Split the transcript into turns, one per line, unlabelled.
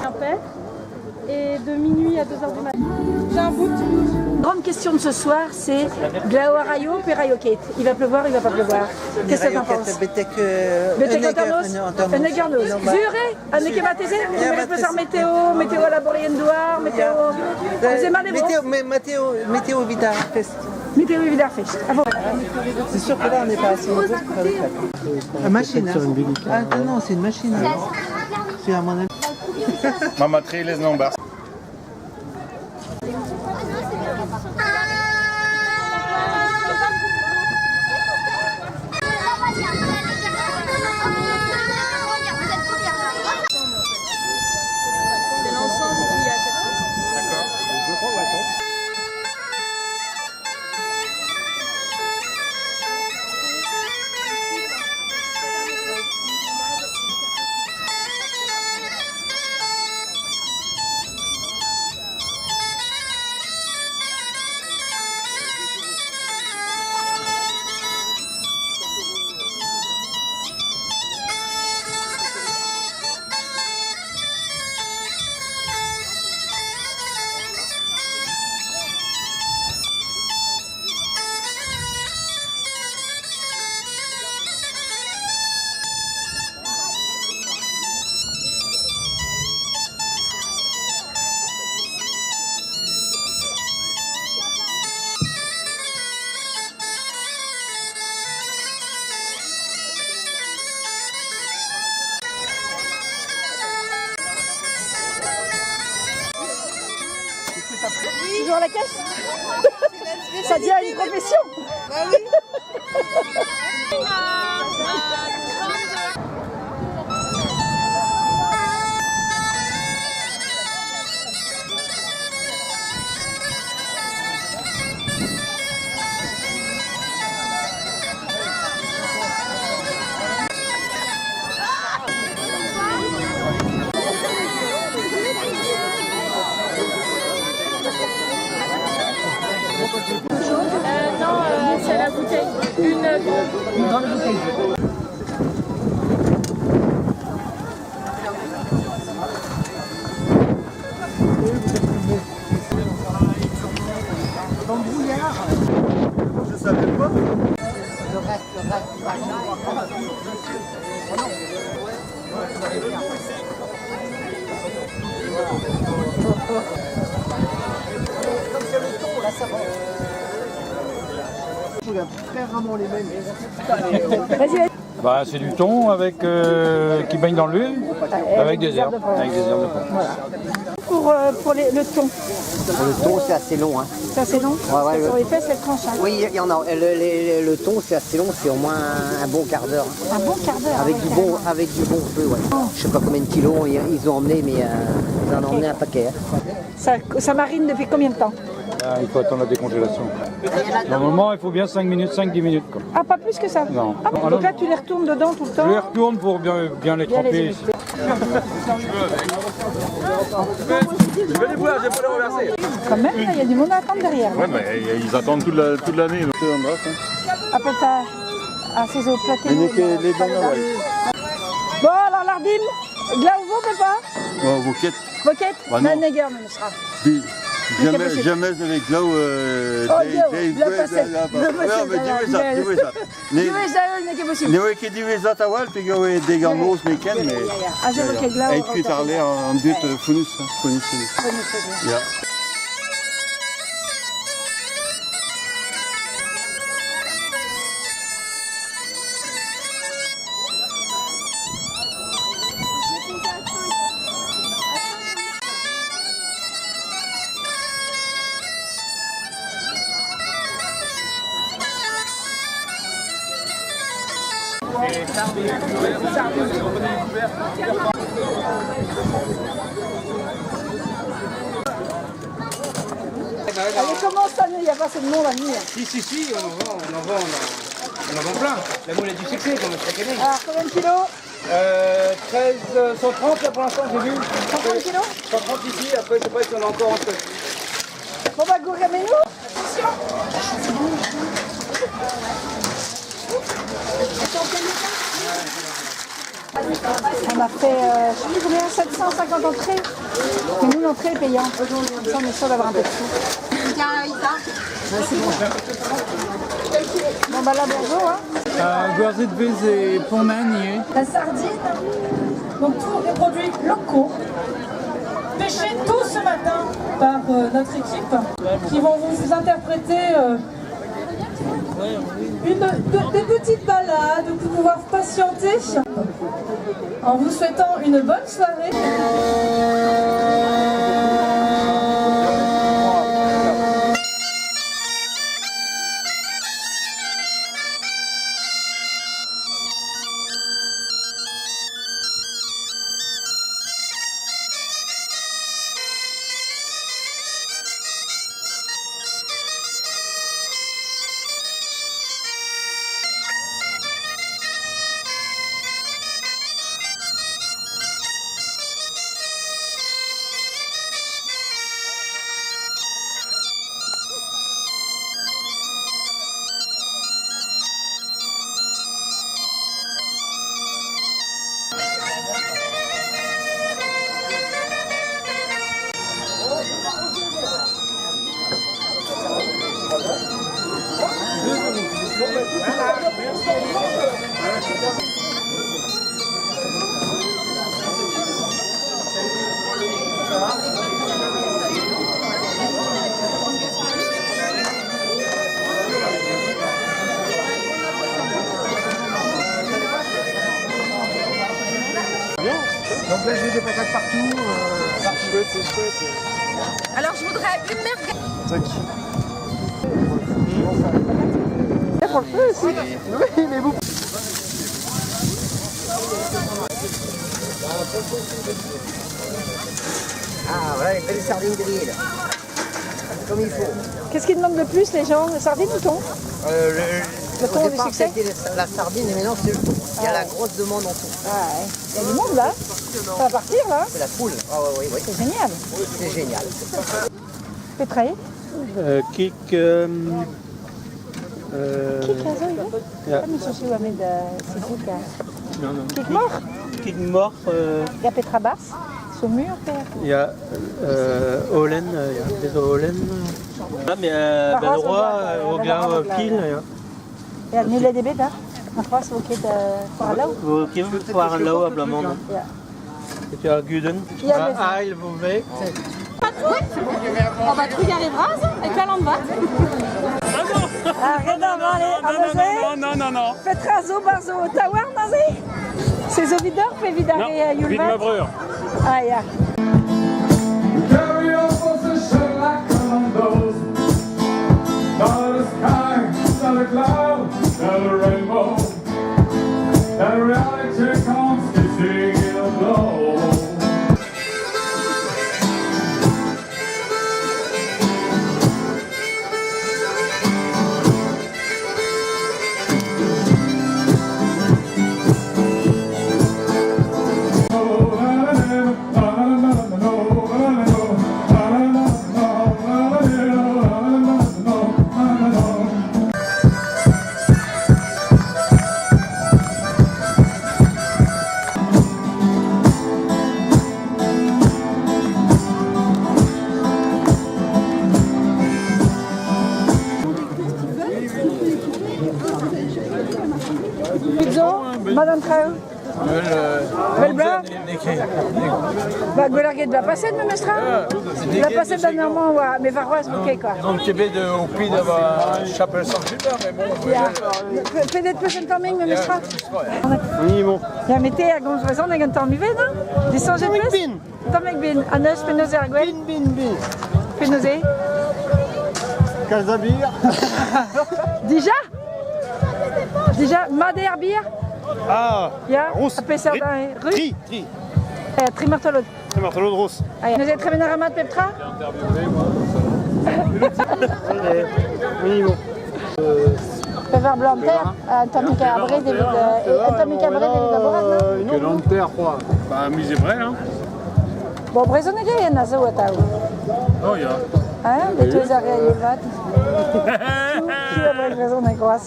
Un père et de minuit à 2h du matin. J'ai un bout.
Grande question de ce soir, c'est Glauarayo Perayoket. Il va pleuvoir, il va pas pleuvoir. Qu'est-ce que tu en penses? Enegernos. Zure, Anekemateze, Professeur météo laboriendoir,
Météo Vidar Fest.
Météo Vidarfest.
C'est sûr que là on n'est pas assez. La machine. Ah non, c'est une machine. C'est à mon avis.
Mama Treles Nombars.
C'est l'ensemble qui a cette.
Toujours à la caisse. Ça devient une profession.
Non, c'est la bouteille. Une
Dans le bouteille.
Je savais pas.
Je regarde très rarement les mêmes.
Vas-y.
Bah, c'est du thon avec, qui baigne dans l'huile, avec des herbes. Avec des herbes de pomme.
Voilà. Pour le thon,
Le thon, c'est assez long. Hein.
c'est assez long.
Ouais,
Sur les fesses, elle tranche. Hein.
Oui, il y en a. Le thon, c'est assez long, c'est au moins un bon quart d'heure.
Un bon quart d'heure.
Avec,
ouais,
du
carrément.
avec du bon feu, ouais. Je sais pas combien de kilos ils ont emmené, mais ils en ont emmené un paquet. Hein.
Ça marine depuis combien de temps?
Ah, il faut attendre la décongélation. Normalement, il faut bien 5 minutes, 5-10 minutes. Quoi.
Ah, pas plus que ça?
Non.
Ah, donc là, tu les retournes dedans tout le temps?
Je les retourne pour bien les
Bien les
tremper.
éviter.
Je vais les voir, je vais pas les renverser.
Quand même, il y a du monde à attendre derrière.
Ouais, mais ils attendent toute l'année. Donc.
Après, t'as ces eaux platées.
Les dents, ouais.
Bon, alors, l'ardim, Glauvo, papa?
Oh, vos quêtes.
Roquette?
Bah non.
Neger, même sera.
Jamais avec Glau. Nieuwe keer die we zat al wel, puis we tegen ons mee kennen. Ik weet alleen aan dit funus. Ja.
Allez, comment ça, il n'y a pas assez de monde à venir?
Si, on en vend plein. La moule est du succès, comme chaque année.
Alors, combien de kilos?
13, 130 là pour l'instant, j'ai vu.
130 kilos?
130 ici, après je sais pas si on a encore en stock.
Bon bah, gourgamez-nous. Attention. On a fait, je sais plus combien, 750 entrées. Mais nous, l'entrée est payante. Comme ça, on est sûr d'avoir un peu de sous. Bon, bah là, bonjour.
Gorzit et Pontmagny.
La sardine, donc tous les produits locaux, pêchés tôt ce matin par notre équipe, qui vont vous interpréter des petites balades pour pouvoir patienter en vous souhaitant une bonne soirée.
Donc là, j'ai des patates partout. C'est chouette, c'est chouette.
Alors je voudrais une merguez.
Pour le feu aussi. Oui, mais vous.
Ah, voilà les belles sardines grillées là. Comme il faut.
Qu'est-ce qu'ils demandent le plus, les gens? Le sardine ou thon? Le thon
Au
du
départ,
succès?
c'était la sardine, et maintenant c'est le thon. Il y a la grosse demande en thon.
Ah ouais. Il y a du monde là. Ça va partir là.
C'est la poule. Ah oui, oui.
C'est génial.
C'est génial.
Petraillé.
Kik...
Kik also ini?
Ja.
Kan sushi wa med Suzuka.
Non.
Kik mort.
Kik mort,
Il y a Petra Bass, Saumur,
il y a Olen, il y a Pedro Olen. Ah, mais Ben Roi, Rogan Pile.
Ja, nu led det där. Man får så okej för alla.
Vous qui veut voir là-haut à Blamande.
Ja.
Et tu as Guden.
Ja, men-
Ah, il vous met.
On va trouver les bras avec la lampe.
Arrête d'en aller.
Non.
Petrazo, Barzo, Tawar, nazi. C'est zo vidor, pe vidare Julvat.
breur.
Ah ja.
Carry on position like commandos. Not a sky, not a cloud, not a rainbow. And reality comes kissing in a blow.
Pizzo, Madame Trau. Velbra. Bah, Golarguet va passer de Memestra. Va passer de Normand, mais Varroise, ok quoi.
Donc, tu es au pied de la chapelle Saint-Hubert, mais bon.
Ja. Peut-être plus un coming, Memestra. Ja, mais t'es à Gonzraison, on a un temps mivé, non? Des songes de plus? Tomek bin. Anes, Penose, Arguel.
Bin.
Penose.
Calzabir.
Déjà, Maderbir.
Ah.
Ja,
Ros.
après Sardin. Rue.
Tri.
Trimartolod.
C'est Martelot de Ros.
Nous êtes très bien à Petra?
Minimum.
Pevar Blanter, Anthony Cabré, David Laborat, non?
Que l'enterre, quoi.
Bah, mise est vraie, hein.
Bon, Brezonega, il y en a ça, Watao.
Oh, ya.
Hein? Les deux arrières, il y a Tu as Brezon, et quoi?